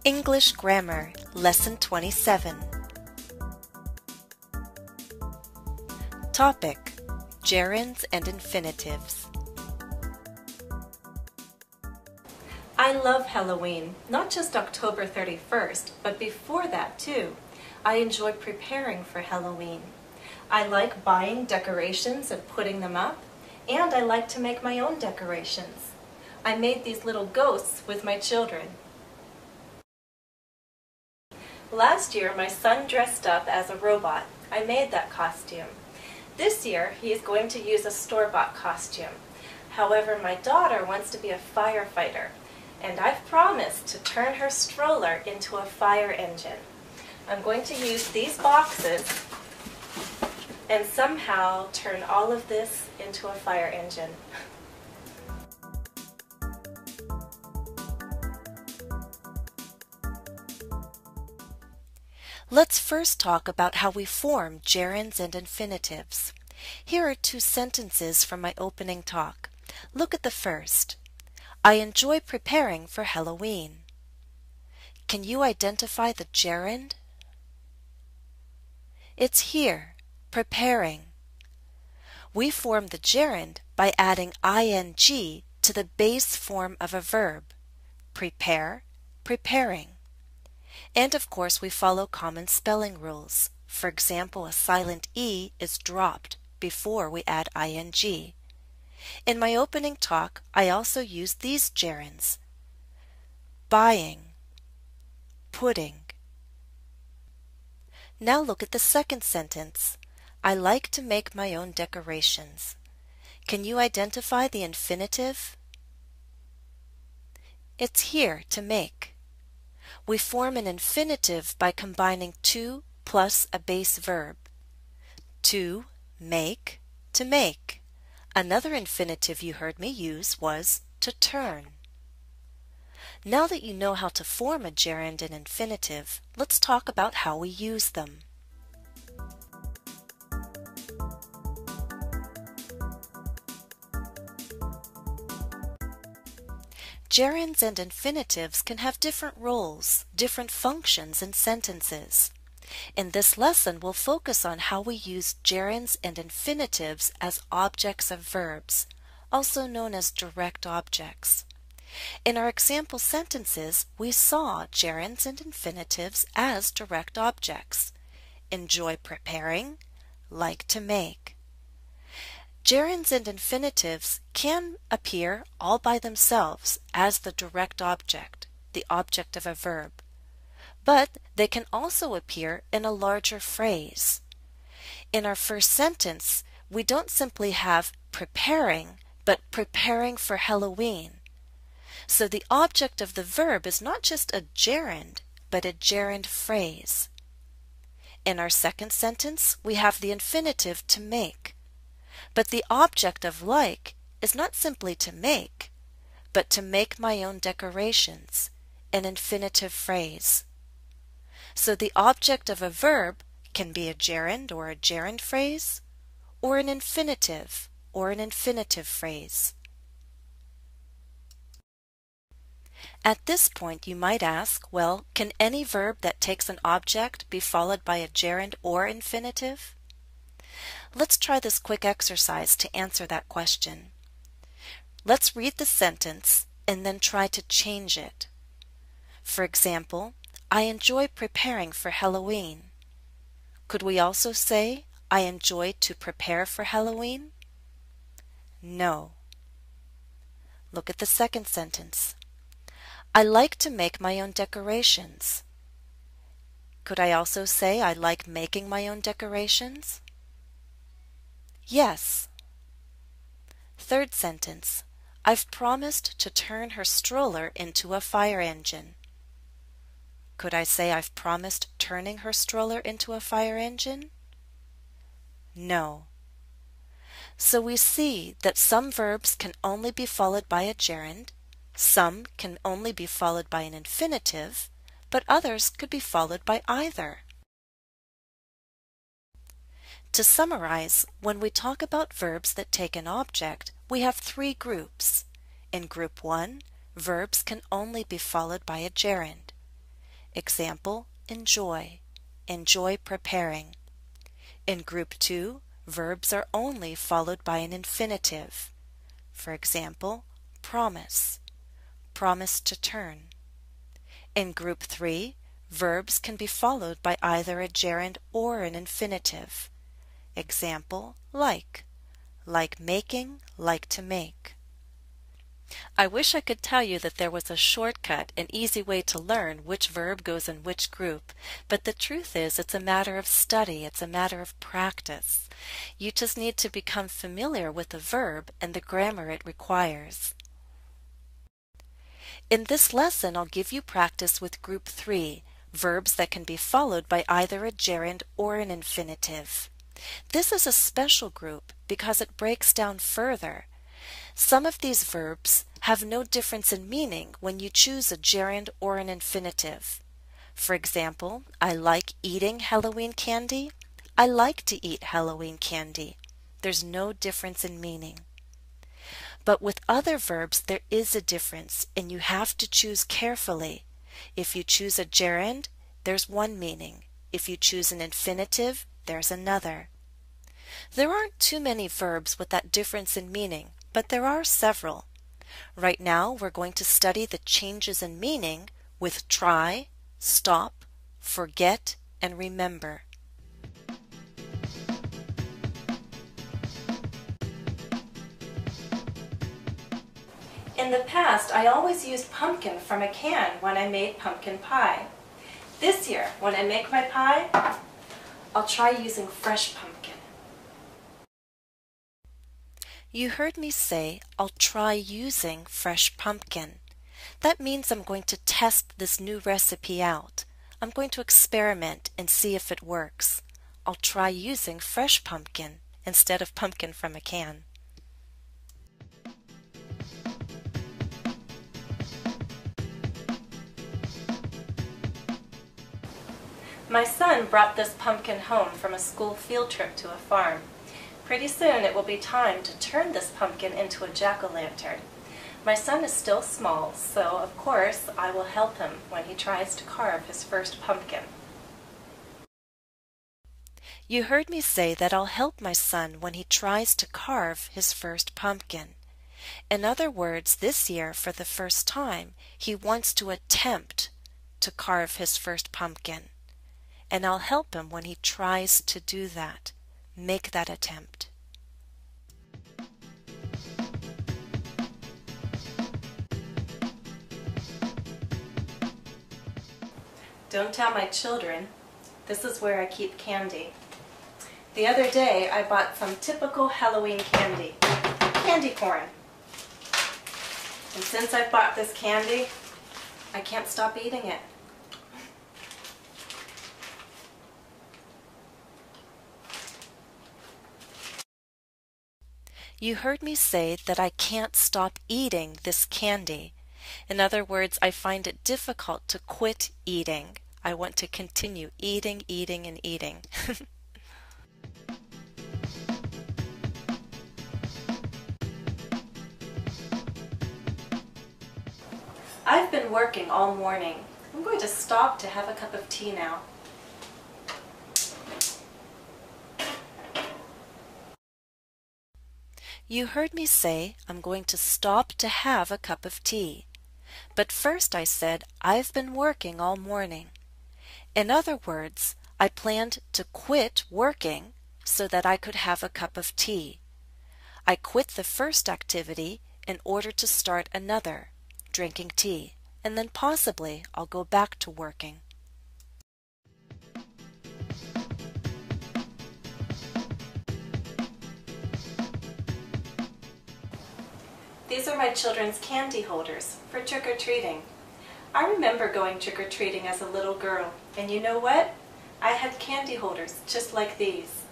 English Grammar, Lesson 27. Topic: Gerunds and Infinitives. I love Halloween, not just October 31st, but before that too. I enjoy preparing for Halloween. I like buying decorations and putting them up, and I like to make my own decorations. I made these little ghosts with my children. Last year, my son dressed up as a robot. I made that costume. This year, he is going to use a store-bought costume. However, my daughter wants to be a firefighter, and I've promised to turn her stroller into a fire engine. I'm going to use these boxes and somehow turn all of this into a fire engine. Let's first talk about how we form gerunds and infinitives. Here are two sentences from my opening talk. Look at the first. I enjoy preparing for Halloween. Can you identify the gerund? It's here, preparing. We form the gerund by adding ing to the base form of a verb. Prepare, preparing. And of course we follow common spelling rules. For example, a silent E is dropped before we add ing. In my opening talk, I also used these gerunds: buying, putting. Now look at the second sentence. I like to make my own decorations. Can you identify the infinitive? It's here, to make. We form an infinitive by combining to plus a base verb. To make, to make. Another infinitive you heard me use was to turn. Now that you know how to form a gerund and infinitive, let's talk about how we use them. Gerunds and infinitives can have different roles, different functions in sentences. In this lesson, we'll focus on how we use gerunds and infinitives as objects of verbs, also known as direct objects. In our example sentences, we saw gerunds and infinitives as direct objects. Enjoy preparing, like to make. Gerunds and infinitives can appear all by themselves as the direct object, the object of a verb. But they can also appear in a larger phrase. In our first sentence, we don't simply have preparing, but preparing for Halloween. So the object of the verb is not just a gerund, but a gerund phrase. In our second sentence, we have the infinitive to make. But the object of like is not simply to make, but to make my own decorations, an infinitive phrase. So the object of a verb can be a gerund or a gerund phrase, or an infinitive or an infinitive phrase. At this point you might ask, well, can any verb that takes an object be followed by a gerund or infinitive? Let's try this quick exercise to answer that question. Let's read the sentence and then try to change it. For example, I enjoy preparing for Halloween. Could we also say, I enjoy to prepare for Halloween? No. Look at the second sentence. I like to make my own decorations. Could I also say I like making my own decorations? Yes. Third sentence. I've promised to turn her stroller into a fire engine. Could I say I've promised turning her stroller into a fire engine? No. So we see that some verbs can only be followed by a gerund, some can only be followed by an infinitive, but others could be followed by either. To summarize, when we talk about verbs that take an object, we have three groups. In group 1, verbs can only be followed by a gerund. Example, enjoy. Enjoy preparing. In Group 2, verbs are only followed by an infinitive. For example, promise. Promise to turn. In Group 3, verbs can be followed by either a gerund or an infinitive. Example, like. Like making, like to make. I wish I could tell you that there was a shortcut, an easy way to learn which verb goes in which group, but the truth is it's a matter of study, it's a matter of practice. You just need to become familiar with the verb and the grammar it requires. In this lesson, I'll give you practice with Group 3, verbs that can be followed by either a gerund or an infinitive. This is a special group because it breaks down further. Some of these verbs have no difference in meaning when you choose a gerund or an infinitive. For example, I like eating Halloween candy. I like to eat Halloween candy. There's no difference in meaning. But with other verbs, there is a difference, and you have to choose carefully. If you choose a gerund, there's one meaning. If you choose an infinitive, there's another. There aren't too many verbs with that difference in meaning, but there are several. Right now, we're going to study the changes in meaning with try, stop, forget, and remember. In the past, I always used pumpkin from a can when I made pumpkin pie. This year, when I make my pie, I'll try using fresh pumpkin. You heard me say, I'll try using fresh pumpkin. That means I'm going to test this new recipe out. I'm going to experiment and see if it works. I'll try using fresh pumpkin instead of pumpkin from a can. My son brought this pumpkin home from a school field trip to a farm. Pretty soon it will be time to turn this pumpkin into a jack-o'-lantern. My son is still small, so of course I will help him when he tries to carve his first pumpkin. You heard me say that I'll help my son when he tries to carve his first pumpkin. In other words, this year, for the first time, he wants to attempt to carve his first pumpkin. And I'll help him when he tries to do that. Make that attempt. Don't tell my children. This is where I keep candy. The other day I bought some typical Halloween candy. Candy corn. And since I bought this candy, I can't stop eating it. You heard me say that I can't stop eating this candy. In other words, I find it difficult to quit eating. I want to continue eating, eating, and eating. I've been working all morning. I'm going to stop to have a cup of tea now. You heard me say I'm going to stop to have a cup of tea. But first I said I've been working all morning. In other words, I planned to quit working so that I could have a cup of tea. I quit the first activity in order to start another, drinking tea, and then possibly I'll go back to working. These are my children's candy holders for trick-or-treating. I remember going trick-or-treating as a little girl, and you know what? I had candy holders just like these.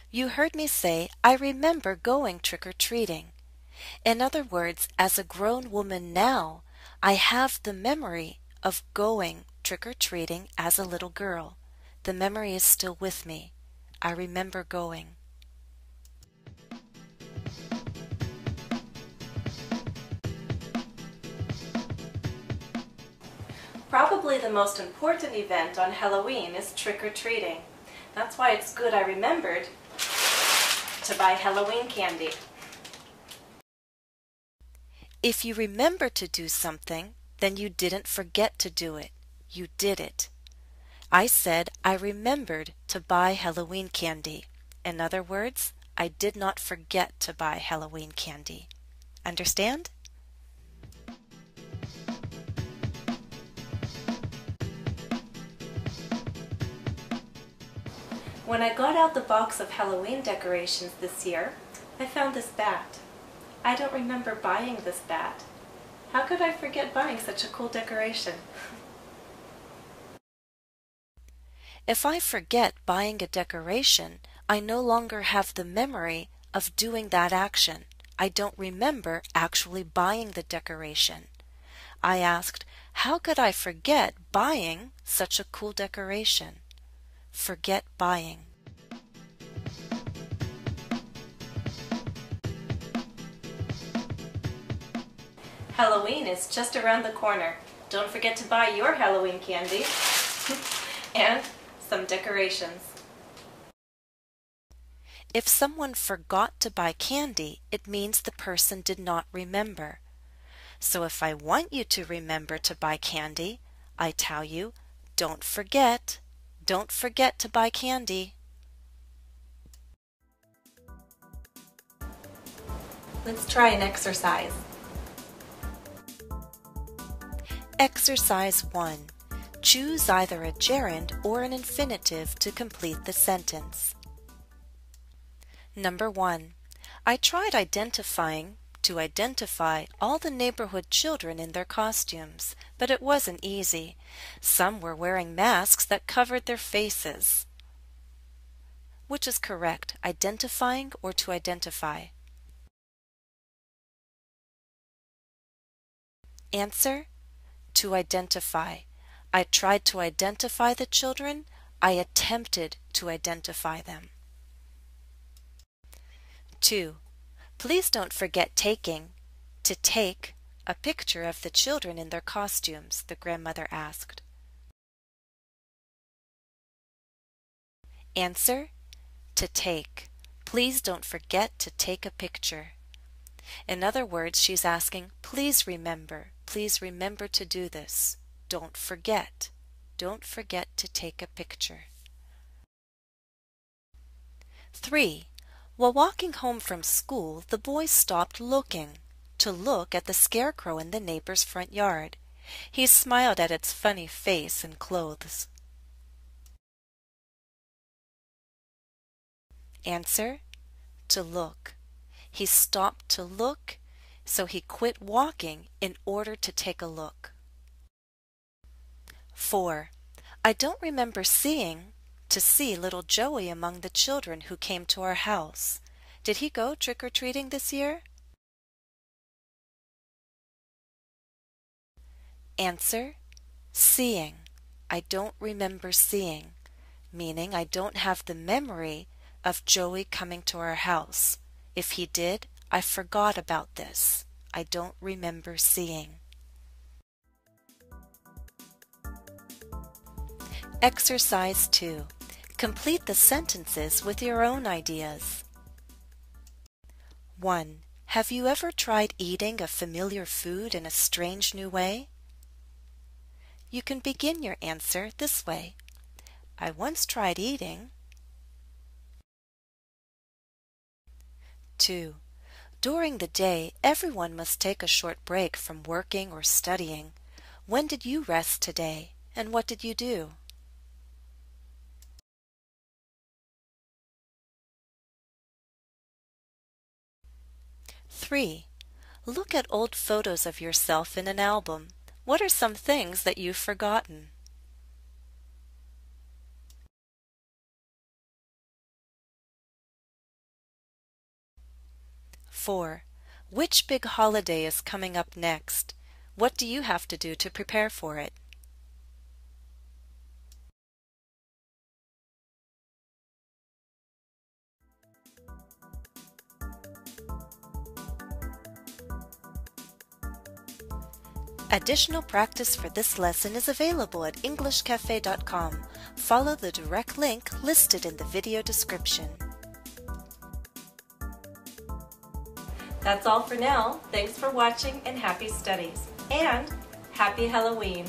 You heard me say, I remember going trick-or-treating. In other words, as a grown woman now, I have the memory of going trick-or-treating as a little girl. The memory is still with me. I remember going. Probably the most important event on Halloween is trick-or-treating. That's why it's good I remembered to buy Halloween candy. If you remember to do something, then you didn't forget to do it. You did it. I said I remembered to buy Halloween candy. In other words, I did not forget to buy Halloween candy. Understand? When I got out the box of Halloween decorations this year, I found this bat. I don't remember buying this bat. How could I forget buying such a cool decoration? If I forget buying a decoration, I no longer have the memory of doing that action. I don't remember actually buying the decoration. I asked, how could I forget buying such a cool decoration? Forget buying. Halloween is just around the corner. Don't forget to buy your Halloween candy and some decorations. If someone forgot to buy candy, it means the person did not remember. So if I want you to remember to buy candy, I tell you, don't forget to buy candy. Let's try an exercise. Exercise 1. Choose either a gerund or an infinitive to complete the sentence. Number 1. I tried to identify all the neighborhood children in their costumes, but it wasn't easy. Some were wearing masks that covered their faces. Which is correct, identifying or to identify? Answer: to identify. I tried to identify the children. I attempted to identify them. 2. Please don't forget to take a picture of the children in their costumes, the grandmother asked. Answer: to take. Please don't forget to take a picture. In other words, she's asking, please remember to do this. Don't forget to take a picture. 3. While walking home from school, the boy stopped to look at the scarecrow in the neighbor's front yard. He smiled at its funny face and clothes. Answer: to look. He stopped to look, so he quit walking in order to take a look. 4. I don't remember to see little Joey among the children who came to our house. Did he go trick-or-treating this year? Answer: seeing. I don't remember seeing, meaning I don't have the memory of Joey coming to our house. If he did, I forgot about this. I don't remember seeing. Exercise 2. Complete the sentences with your own ideas. 1. Have you ever tried eating a familiar food in a strange new way? You can begin your answer this way. I once tried eating. 2. During the day, everyone must take a short break from working or studying. When did you rest today, and what did you do? 3. Look at old photos of yourself in an album. What are some things that you've forgotten? 4. Which big holiday is coming up next? What do you have to do to prepare for it? Additional practice for this lesson is available at EnglishCafe.com. Follow the direct link listed in the video description. That's all for now. Thanks for watching and happy studies. And happy Halloween!